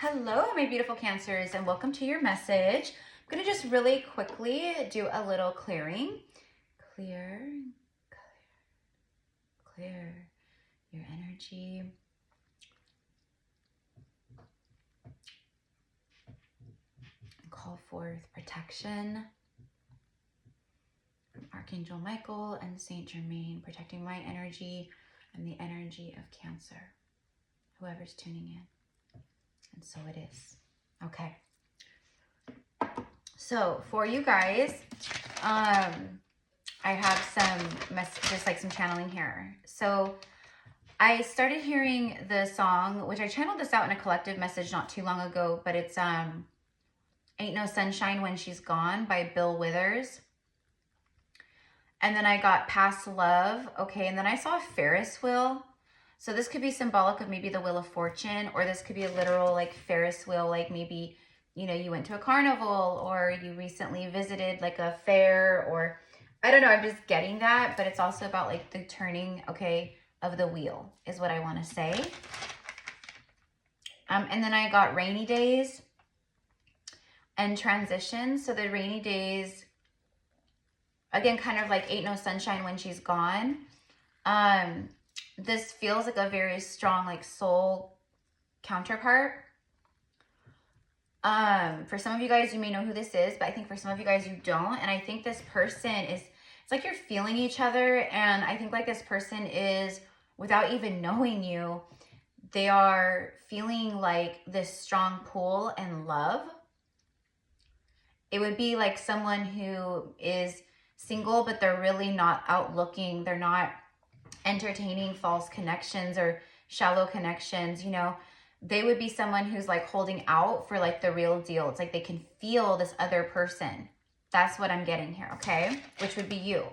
Hello, my beautiful Cancers, and welcome to your message. I'm going to just really quickly do a little clearing. Clear your energy. Call forth protection from Archangel Michael and Saint Germain, protecting my energy and the energy of Cancer, whoever's tuning in. And so it is. Okay. So for you guys, I have some just like some channeling here. So I started hearing the song, which I channeled this out in a collective message not too long ago, but it's Ain't No Sunshine When She's Gone by Bill Withers. And then I got Past Love. Okay. And then I saw a Ferris wheel. So this could be symbolic of maybe the Wheel of Fortune, or this could be a literal like Ferris wheel, like maybe, you know, you went to a carnival or you recently visited like a fair, or I don't know, I'm just getting that, but it's also about like the turning, okay, of the wheel is what I want to say. And then I got rainy days and transitions. So the rainy days, again, kind of like Ain't No Sunshine When She's Gone. This feels like a very strong, like soul counterpart. For some of you guys, you may know who this is, but I think for some of you guys, you don't. And I think this person is, it's like you're feeling each other. And I think like this person is, without even knowing you, they are feeling like this strong pull and love. It would be like someone who is single, but they're really not out looking. They're not entertaining false connections or shallow connections. You know, they would be someone who's like holding out for like the real deal. It's like they can feel this other person. That's what I'm getting here, okay? Which would be you.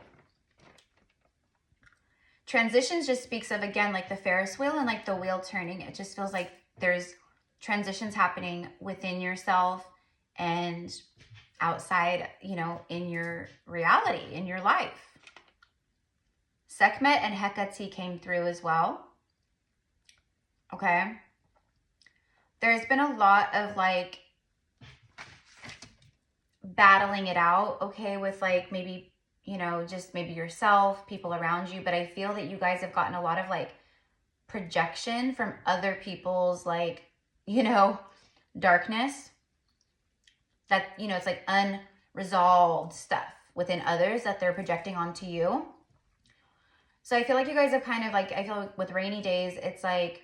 Transitions just speaks of, again, like the Ferris wheel and like the wheel turning. It just feels like there's transitions happening within yourself and outside, you know, in your reality, in your life. Sekhmet and Hecate came through as well. Okay. There's been a lot of like battling it out, okay, with like maybe, you know, just maybe yourself, people around you. But I feel that you guys have gotten a lot of like projection from other people's like, you know, darkness. That, you know, it's like unresolved stuff within others that they're projecting onto you. So I feel like you guys have kind of like, I feel like with rainy days, it's like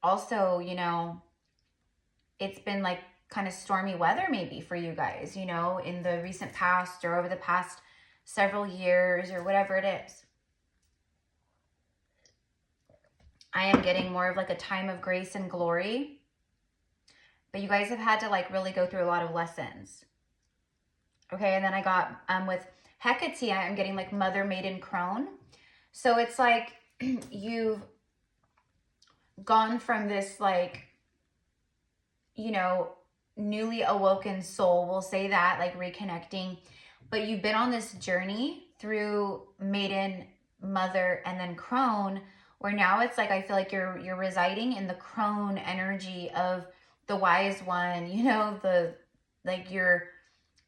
also, you know, it's been like kind of stormy weather maybe for you guys, you know, in the recent past or over the past several years or whatever it is. I am getting more of like a time of grace and glory, but you guys have had to like really go through a lot of lessons. Okay. And then I got, with Hecate, I'm getting like Mother, Maiden, Crone. So it's like you've gone from this like, you know, newly awoken soul, we'll say that, like reconnecting, but you've been on this journey through Maiden, Mother, and then Crone, where now it's like, I feel like you're residing in the Crone energy of the wise one, you know, the, like you're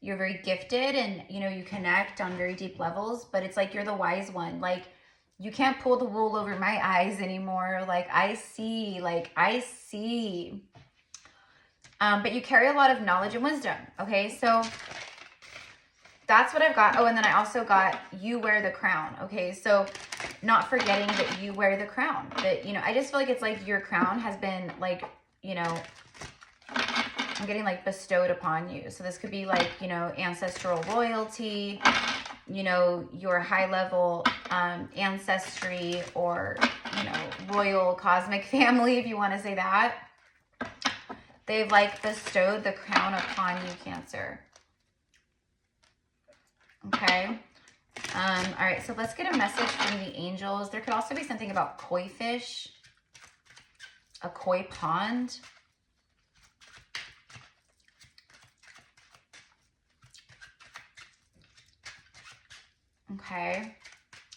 very gifted and, you know, you connect on very deep levels, but it's like, you're the wise one. Like, you can't pull the wool over my eyes anymore. Like, I see. But you carry a lot of knowledge and wisdom. Okay, so that's what I've got. Oh, and then I also got you wear the crown. Okay, so not forgetting that you wear the crown. That, you know, I just feel like it's like your crown has been like, you know, I'm getting like bestowed upon you. So this could be like, you know, ancestral royalty, you know, your high level ancestry, or, you know, royal cosmic family, if you want to say that. They've like bestowed the crown upon you, Cancer. Okay. All right. So let's get a message from the angels. There could also be something about koi fish, a koi pond. Okay.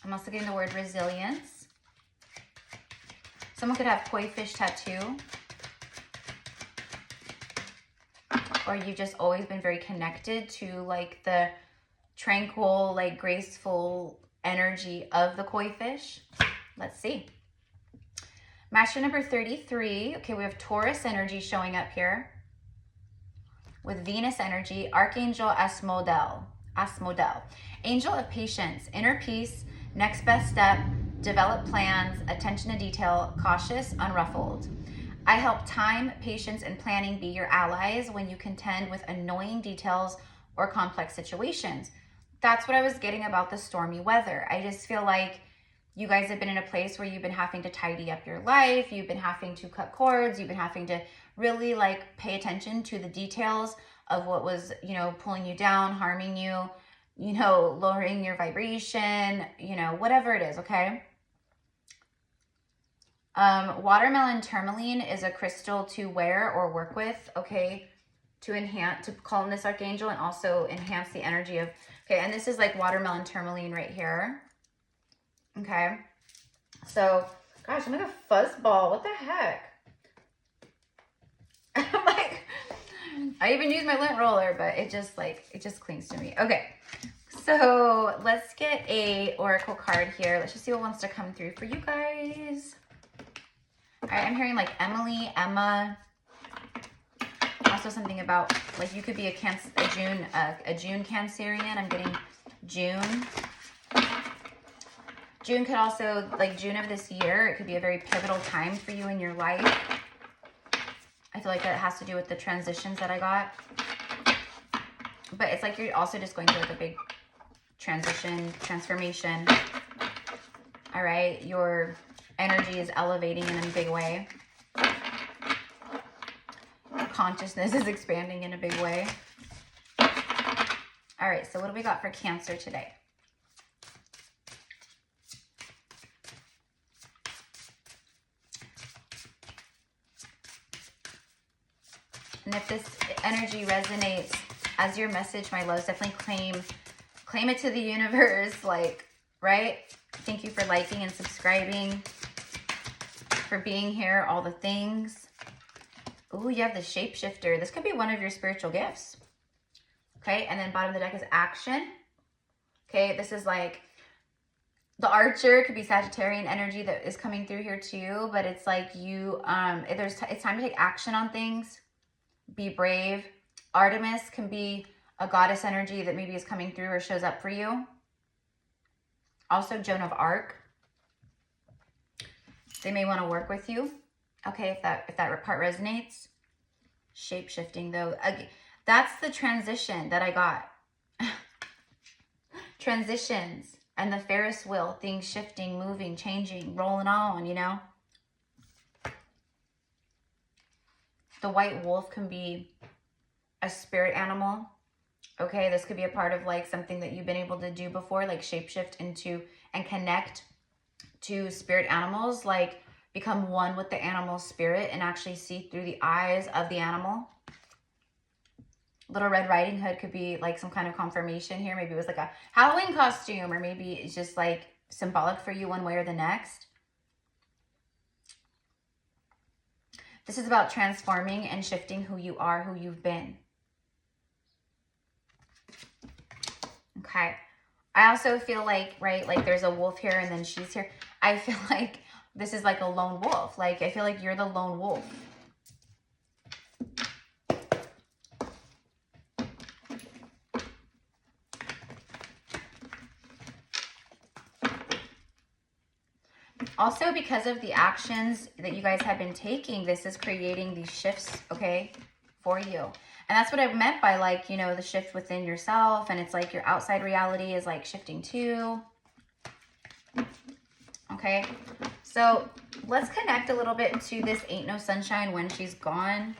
I'm also getting the word resilience. Someone could have koi fish tattoo. or you've just always been very connected to like the tranquil, like graceful energy of the koi fish. Let's see. Master number 33. Okay, we have Taurus energy showing up here with Venus energy, Archangel Asmodel. Angel of patience, inner peace, next best step, develop plans, attention to detail, cautious, unruffled. I help time, patience, and planning be your allies when you contend with annoying details or complex situations. That's what I was getting about the stormy weather. I just feel like you guys have been in a place where you've been having to tidy up your life. You've been having to cut cords. You've been having to really like pay attention to the details of what was, you know, pulling you down, harming you, you know, lowering your vibration, you know, whatever it is, okay? Watermelon tourmaline is a crystal to wear or work with, okay, to enhance, to call in this archangel and also enhance the energy of, okay, and this is like watermelon tourmaline right here, okay? So, gosh, I'm like a fuzzball. What the heck? I'm like, I even use my lint roller, but it just clings to me. Okay, so let's get a oracle card here. Let's just see what wants to come through for you guys. All right, I'm hearing like Emily, Emma. Also something about like you could be a June Cancerian. I'm getting June. June could also, like June of this year, it could be a very pivotal time for you in your life. I feel like that has to do with the transitions that I got. But it's like you're also just going through like a big transformation. All right, your energy is elevating in a big way. Consciousness is expanding in a big way. All right, so what do we got for Cancer today? And if this energy resonates as your message, my loves, definitely claim it to the universe, like, right? Thank you for liking and subscribing, for being here, all the things. Ooh, you have the Shapeshifter. This could be one of your spiritual gifts. Okay, and then bottom of the deck is action. Okay, this is like the Archer. It could be Sagittarian energy that is coming through here too, but it's like you, it's time to take action on things. Be brave. Artemis can be a goddess energy that maybe is coming through or shows up for you. Also, Joan of Arc. They may want to work with you. Okay, if that part resonates. Shape-shifting though. That's the transition that I got. Transitions and the Ferris wheel, things shifting, moving, changing, rolling on, you know. The white wolf can be a spirit animal. Okay, this could be a part of like something that you've been able to do before, like shapeshift into and connect to spirit animals, like become one with the animal spirit and actually see through the eyes of the animal. Little Red Riding Hood could be like some kind of confirmation here. Maybe it was like a Halloween costume, or maybe it's just like symbolic for you one way or the next. This is about transforming and shifting who you are, who you've been. Okay. I also feel like, right, like there's a wolf here and then she's here. I feel like this is like a lone wolf. Like, I feel like you're the lone wolf. Also, because of the actions that you guys have been taking, this is creating these shifts, okay, for you. And that's what I meant by like, you know, the shift within yourself. And it's like your outside reality is like shifting too. Okay, so let's connect a little bit to this Ain't No Sunshine When She's Gone.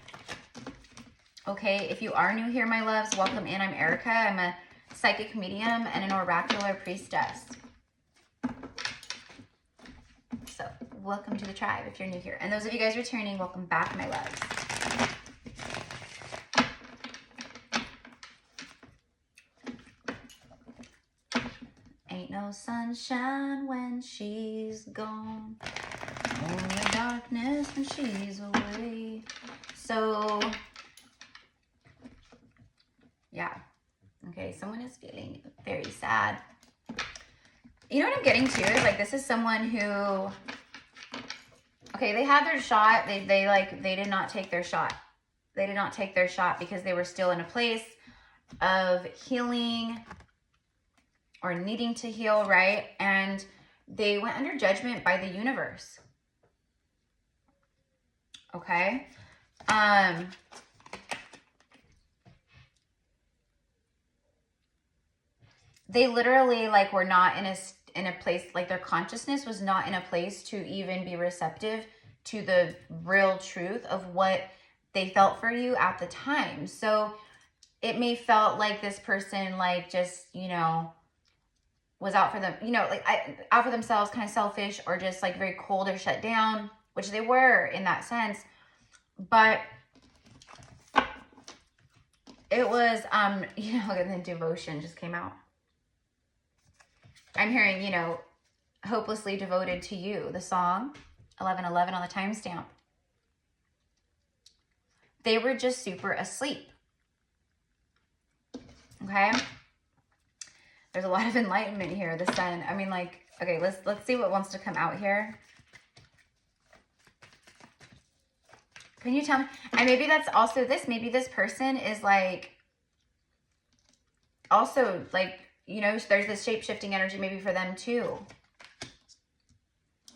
Okay, if you are new here, my loves, welcome in. I'm Erica. I'm a psychic medium and an oracular priestess. So welcome to the tribe if you're new here. And those of you guys returning, welcome back, my loves. Ain't no sunshine when she's gone. Only darkness when she's away. So just feeling very sad. You know what I'm getting to is like, this is someone who, okay, they had their shot. They did not take their shot. They did not take their shot because they were still in a place of healing or needing to heal, right? And they went under judgment by the universe. Okay? They literally like were not in a place, like their consciousness was not in a place to even be receptive to the real truth of what they felt for you at the time. So it may felt like this person like just, you know, was out for them, you know, like out for themselves, kind of selfish, or just like very cold or shut down, which they were in that sense. But it was, you know, and then devotion just came out. I'm hearing, you know, hopelessly devoted to you, the song, 1111 on the timestamp. They were just super asleep. Okay? There's a lot of enlightenment here, the sun. I mean, like, okay, let's see what wants to come out here. Can you tell me? And maybe that's also this. Maybe this person is like, also like, you know, there's this shape-shifting energy maybe for them too.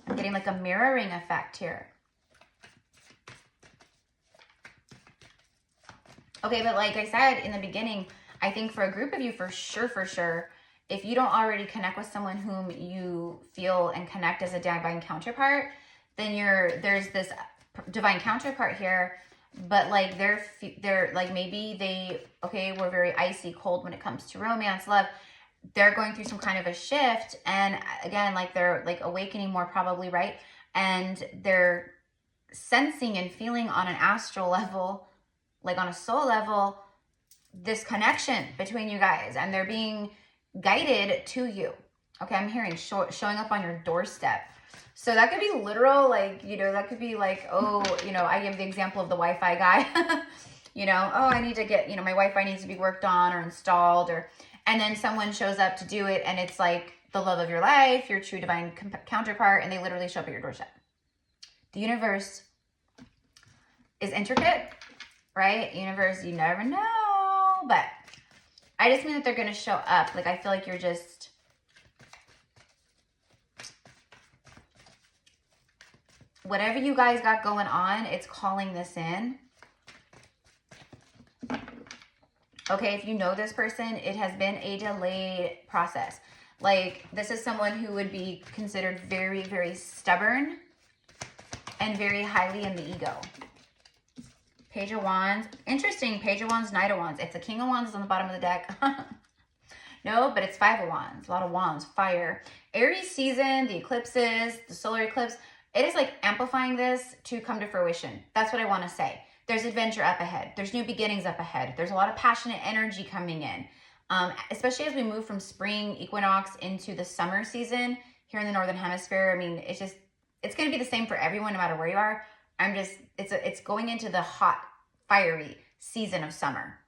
I'm getting like a mirroring effect here. Okay, but like I said in the beginning, I think for a group of you, for sure, if you don't already connect with someone whom you feel and connect as a divine counterpart, then there's this divine counterpart here, but like they're like, maybe they, okay, we're very icy cold when it comes to romance, love. They're going through some kind of a shift, and again, like they're like awakening more probably, right? And they're sensing and feeling on an astral level, like on a soul level, this connection between you guys, and they're being guided to you. Okay, I'm hearing showing up on your doorstep. So that could be literal, like, you know, that could be like, oh, you know, I give the example of the Wi-Fi guy. You know, oh, I need to get, you know, my Wi-Fi needs to be worked on or installed, or, and then someone shows up to do it, and it's like the love of your life, your true divine counterpart, and they literally show up at your doorstep. The universe is intricate, right? Universe, you never know, but I just mean that they're going to show up. Like, I feel like you're just, whatever you guys got going on, it's calling this in. Okay, if you know this person, it has been a delayed process. Like, this is someone who would be considered very, very stubborn and very highly in the ego. Page of Wands. Interesting. Page of Wands, Knight of Wands. It's a King of Wands on the bottom of the deck. No, but it's Five of Wands. A lot of wands. Fire. Aries season, the eclipses, the solar eclipse. It is like amplifying this to come to fruition. That's what I want to say. There's adventure up ahead. There's new beginnings up ahead. There's a lot of passionate energy coming in. Especially as we move from spring equinox into the summer season here in the Northern Hemisphere. I mean, it's going to be the same for everyone, no matter where you are. It's going into the hot, fiery season of summer.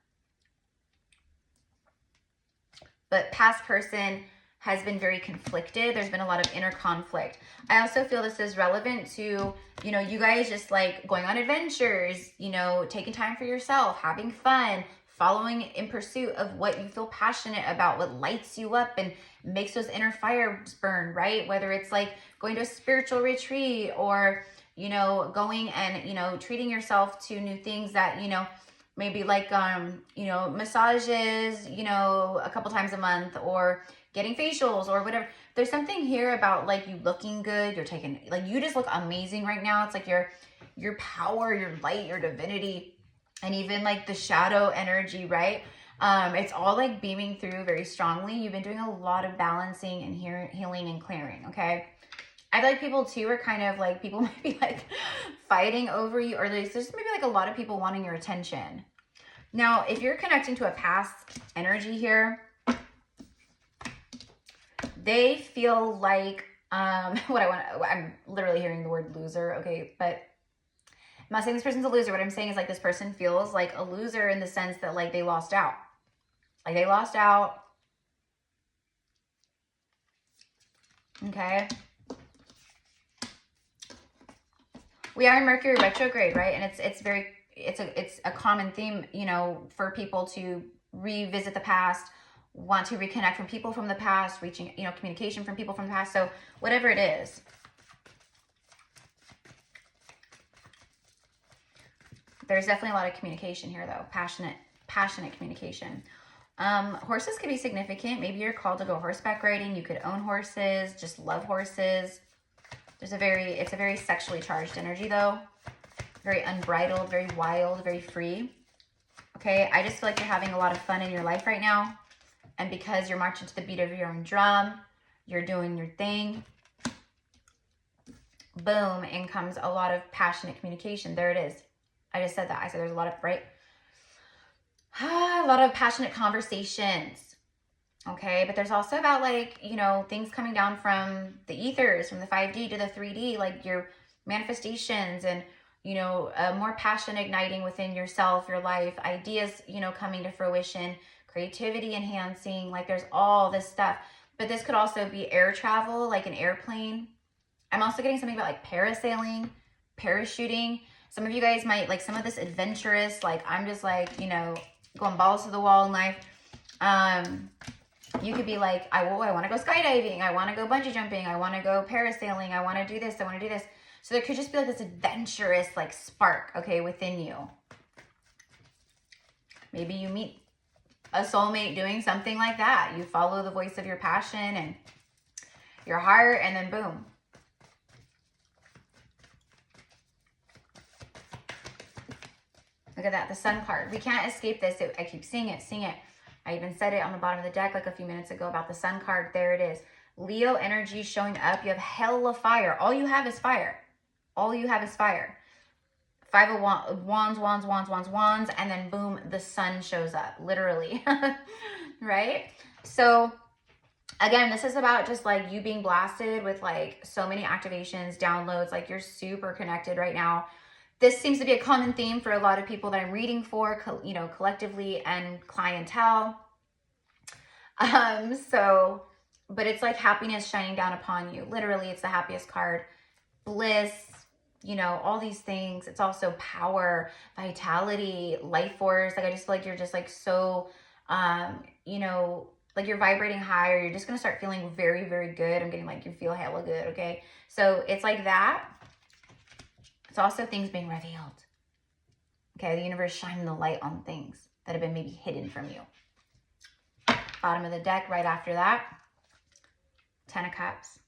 But past person has been very conflicted. There's been a lot of inner conflict. I also feel this is relevant to, you know, you guys just like going on adventures, you know, taking time for yourself, having fun, following in pursuit of what you feel passionate about, what lights you up and makes those inner fires burn, right? Whether it's like going to a spiritual retreat, or, you know, going and, you know, treating yourself to new things that, you know, maybe like, you know, massages, you know, a couple times a month, or getting facials or whatever. There's something here about like you looking good. You're taking, like, you just look amazing right now. It's like your power, your light, your divinity, and even like the shadow energy, right? It's all like beaming through very strongly. You've been doing a lot of balancing and healing and clearing, okay? I feel like people too are kind of like, people might be like fighting over you, or there's maybe like a lot of people wanting your attention. Now, if you're connecting to a past energy here, they feel like, I'm literally hearing the word loser, okay? But I'm not saying this person's a loser. What I'm saying is like this person feels like a loser in the sense that like they lost out. Like they lost out. Okay. We are in Mercury retrograde, right? And it's a common theme, you know, for people to revisit the past, want to reconnect from people from the past, reaching, you know, communication from people from the past. So whatever it is. There's definitely a lot of communication here though. Passionate communication. Horses can be significant. Maybe you're called to go horseback riding. You could own horses, just love horses. It's a very sexually charged energy though. Very unbridled, very wild, very free. Okay, I just feel like you're having a lot of fun in your life right now. And because you're marching to the beat of your own drum, you're doing your thing. Boom, in comes a lot of passionate communication. There it is. I just said that. I said there's a lot of, right? A lot of passionate conversations. Okay, but there's also about like, you know, things coming down from the ethers, from the 5D to the 3D, like your manifestations and, you know, more passion igniting within yourself, your life, ideas, you know, coming to fruition, creativity enhancing, like there's all this stuff. But this could also be air travel, like an airplane. I'm also getting something about like parasailing, parachuting. Some of you guys might like some of this adventurous, like I'm just like, you know, going balls to the wall in life. You could be like, I want to go skydiving. I want to go bungee jumping. I want to go parasailing. I want to do this. I want to do this. So there could just be like this adventurous like spark, okay, within you. Maybe you meet a soulmate doing something like that. You follow the voice of your passion and your heart, and then boom. Look at that, the Sun card. We can't escape this. I keep seeing it, seeing it. I even said it on the bottom of the deck like a few minutes ago about the Sun card. There it is. Leo energy showing up. You have hell of fire. All you have is fire. All you have is fire. 5 of wands, and then boom, the sun shows up, literally, right? So again, this is about just like you being blasted with like so many activations, downloads, like you're super connected right now. This seems to be a common theme for a lot of people that I'm reading for, you know, collectively and clientele. But it's like happiness shining down upon you. Literally, it's the happiest card. Bliss, you know, all these things. It's also power, vitality, life force. Like, I just feel like you're just like so, you know, like you're vibrating higher. You're just going to start feeling very, very good. I'm getting like you feel hella good, okay? So it's like that. It's also things being revealed. Okay, the universe shining the light on things that have been maybe hidden from you. Bottom of the deck, right after that, 10 of Cups.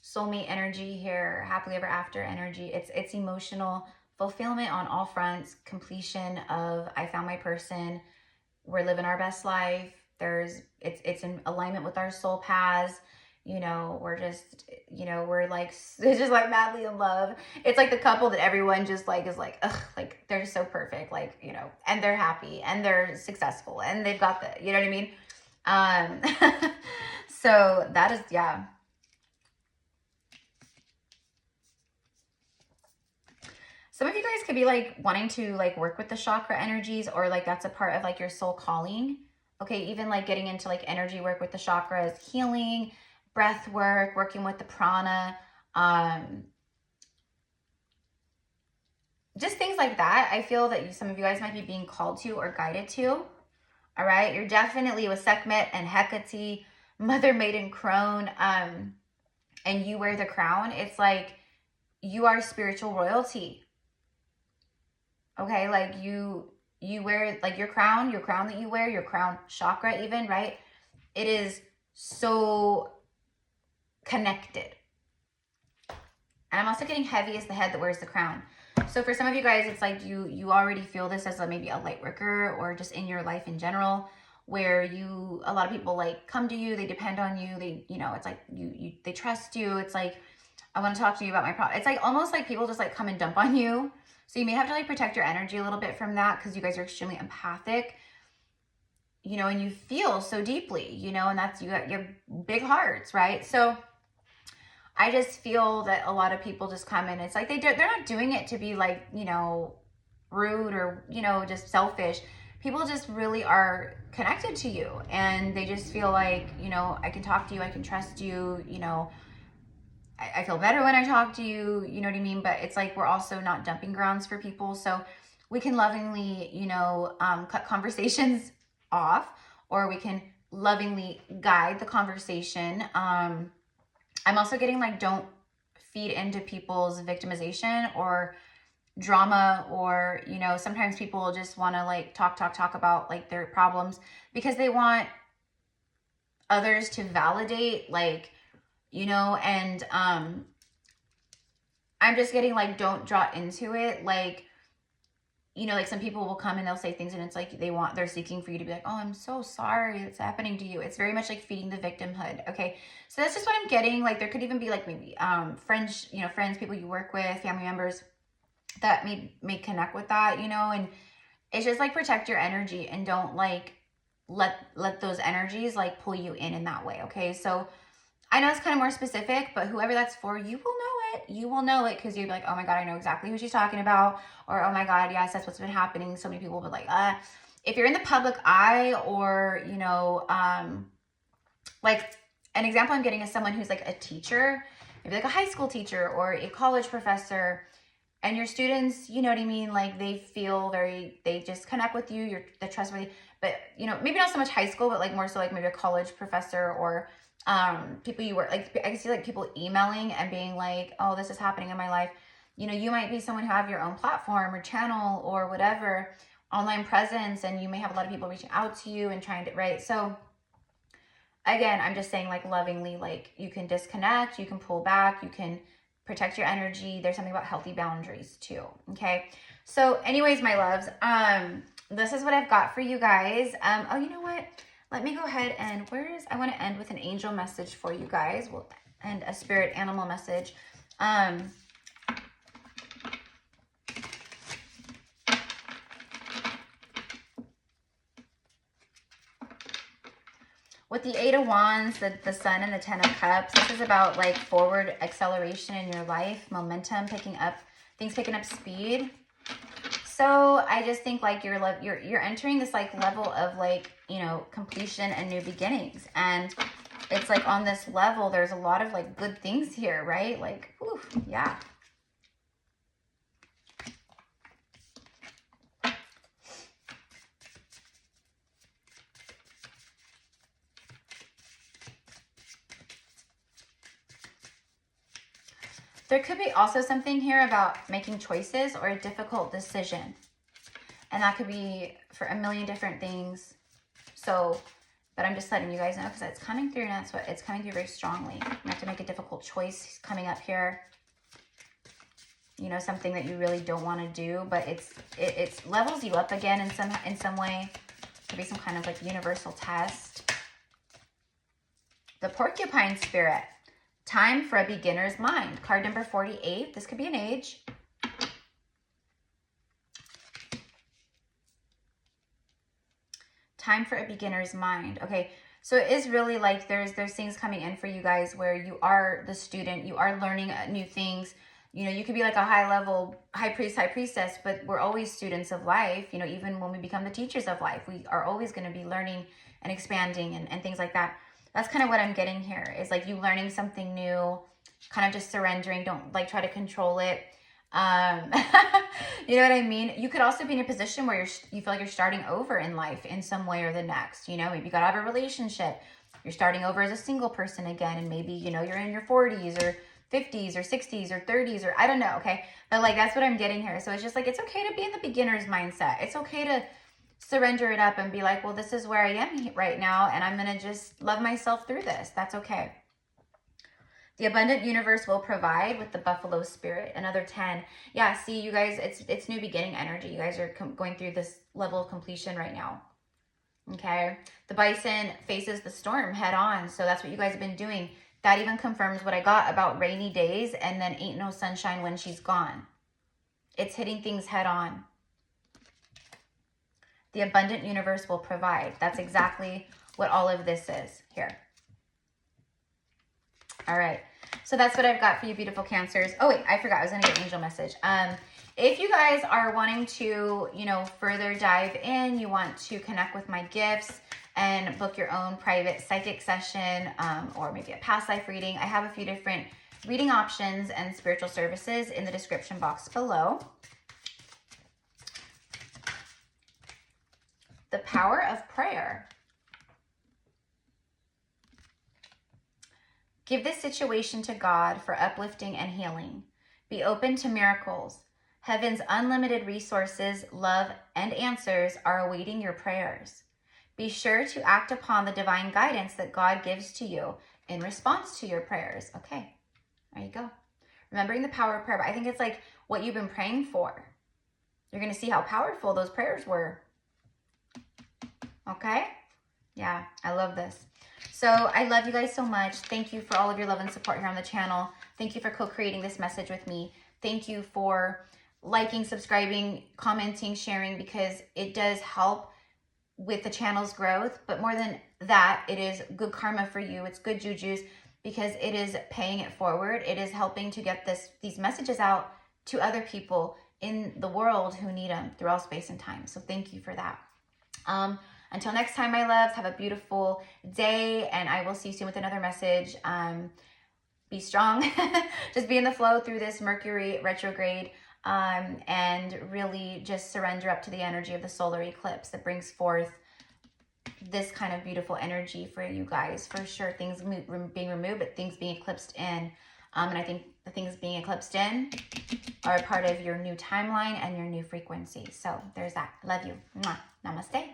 Soulmate energy here, happily ever after energy. It's emotional fulfillment on all fronts, completion of I found my person, we're living our best life. It's in alignment with our soul paths. You know, we're just, you know, we're like, it's just like madly in love. It's like the couple that everyone just like is like, ugh, like they're just so perfect, like, you know, and they're happy and they're successful and they've got the, you know what I mean? So that is, yeah. Some of you guys could be like wanting to like work with the chakra energies, or like that's a part of like your soul calling. Okay, even like getting into like energy work with the chakras, healing, breath work, working with the prana, just things like that. I feel that some of you guys might be being called to or guided to. All right, you're definitely with Sekhmet and Hecate, Mother Maiden Crone, and you wear the crown. It's like you are spiritual royalty. Okay, like you wear like your crown that you wear, your crown chakra even, right? It is so connected. And I'm also getting heavy as the head that wears the crown. So for some of you guys, it's like you already feel this as maybe a light worker, or just in your life in general, where a lot of people like come to you, they depend on you, they, you know, it's like they trust you. It's like, I want to talk to you about my problem. It's like almost like people just like come and dump on you. So you may have to like protect your energy a little bit from that, because you guys are extremely empathic, you know, and you feel so deeply, you know, and that's, you got your big hearts, right? So I just feel that a lot of people just come in. It's like they're not doing it to be like, you know, rude or, you know, just selfish. people just really are connected to you, and they just feel like, you know, I can talk to you, I can trust you, you know, I feel better when I talk to you, you know what I mean? But it's like, we're also not dumping grounds for people. So we can lovingly, you know, cut conversations off, or we can lovingly guide the conversation. I'm also getting like, don't feed into people's victimization or drama, or, you know, sometimes people just want to like talk about like their problems because they want others to validate, like, you know, and I'm just getting like, don't draw into it. Like, you know, like some people will come and they'll say things and it's like they're seeking for you to be like, oh, I'm so sorry it's happening to you. It's very much like feeding the victimhood. Okay. So that's just what I'm getting. Like, there could even be like maybe friends, you know, friends, people you work with, family members that may connect with that, you know, and it's just like, protect your energy and don't like let those energies like pull you in that way. Okay. So I know it's kind of more specific, but whoever that's for, you will know it. You will know it because you'll be like, oh my God, I know exactly who she's talking about. Or, oh my God, yes, that's what's been happening. So many people will be like, if you're in the public eye, or, you know, like an example I'm getting is someone who's like a teacher, maybe like a high school teacher or a college professor, and your students, you know what I mean? Like, they feel they just connect with you. They're trustworthy, but, you know, maybe not so much high school, but like more so like maybe a college professor, or people you work, like I see like people emailing and being like, oh, this is happening in my life. You know, you might be someone who have your own platform or channel or whatever, online presence, and you may have a lot of people reaching out to you and trying to, right? So again, I'm just saying, like, lovingly, like, you can disconnect, you can pull back, you can protect your energy. There's something about healthy boundaries too. Okay. So anyways, my loves, this is what I've got for you guys. Oh, you know what? Let me go ahead and I want to end with an angel message for you guys. We'll end a spirit animal message. With the 8 of Wands, the Sun, and the 10 of Cups, this is about like forward acceleration in your life, momentum, picking up speed. So I just think like you're entering this like level of like, you know, completion and new beginnings. And it's like on this level, there's a lot of like good things here, right? Like, whew, yeah. There could be also something here about making choices or a difficult decision. And that could be for a million different things. So, but I'm just letting you guys know because it's coming through, and that's what it's coming through very strongly. You have to make a difficult choice coming up here. You know, something that you really don't want to do, but it levels you up again in some way. Could be some kind of like universal test. The Porcupine Spirit. Time for a beginner's mind. Card number 48. This could be an age. Time for a beginner's mind. Okay, so it is really like there's things coming in for you guys where you are the student. You are learning new things. You know, you could be like a high priest, high priestess, but we're always students of life. You know, even when we become the teachers of life, we are always going to be learning and expanding and things like that. That's kind of what I'm getting here, is like you learning something new, kind of just surrendering. Don't like try to control it. You know what I mean? You could also be in a position where you feel like you're starting over in life in some way or the next. You know, maybe you got out of a relationship. You're starting over as a single person again. And maybe, you know, you're in your 40s or 50s or 60s or 30s or I don't know. Okay. But like, that's what I'm getting here. So it's just like, it's okay to be in the beginner's mindset. It's okay to surrender it up and be like, well, this is where I am right now, and I'm going to just love myself through this. That's okay. The abundant universe will provide with the buffalo spirit. Another 10. Yeah, see, you guys, it's new beginning energy. You guys are going through this level of completion right now. Okay. The bison faces the storm head on. So that's what you guys have been doing. That even confirms what I got about rainy days and then ain't no sunshine when she's gone. It's hitting things head on. The abundant universe will provide. That's exactly what all of this is here. All right. So that's what I've got for you, beautiful Cancers. Oh, wait, I forgot. I was going to get an angel message. If you guys are wanting to, you know, further dive in, you want to connect with my gifts and book your own private psychic session, or maybe a past life reading, I have a few different reading options and spiritual services in the description box below. The power of prayer. Give this situation to God for uplifting and healing. Be open to miracles. Heaven's unlimited resources, love, and answers are awaiting your prayers. Be sure to act upon the divine guidance that God gives to you in response to your prayers. Okay, there you go. Remembering the power of prayer, but I think it's like what you've been praying for. You're going to see how powerful those prayers were. Okay? Yeah, I love this. So I love you guys so much. Thank you for all of your love and support here on the channel. Thank you for co-creating this message with me. Thank you for liking, subscribing, commenting, sharing, because it does help with the channel's growth. But more than that, it is good karma for you. It's good jujus because it is paying it forward. It is helping to get these messages out to other people in the world who need them through all space and time. So thank you for that. Until next time, my loves, have a beautiful day, and I will see you soon with another message. Be strong. Just be in the flow through this Mercury retrograde, and really just surrender up to the energy of the solar eclipse that brings forth this kind of beautiful energy for you guys. For sure, things being removed, but things being eclipsed in. And I think the things being eclipsed in are a part of your new timeline and your new frequency. So there's that. Love you. Mwah. Namaste.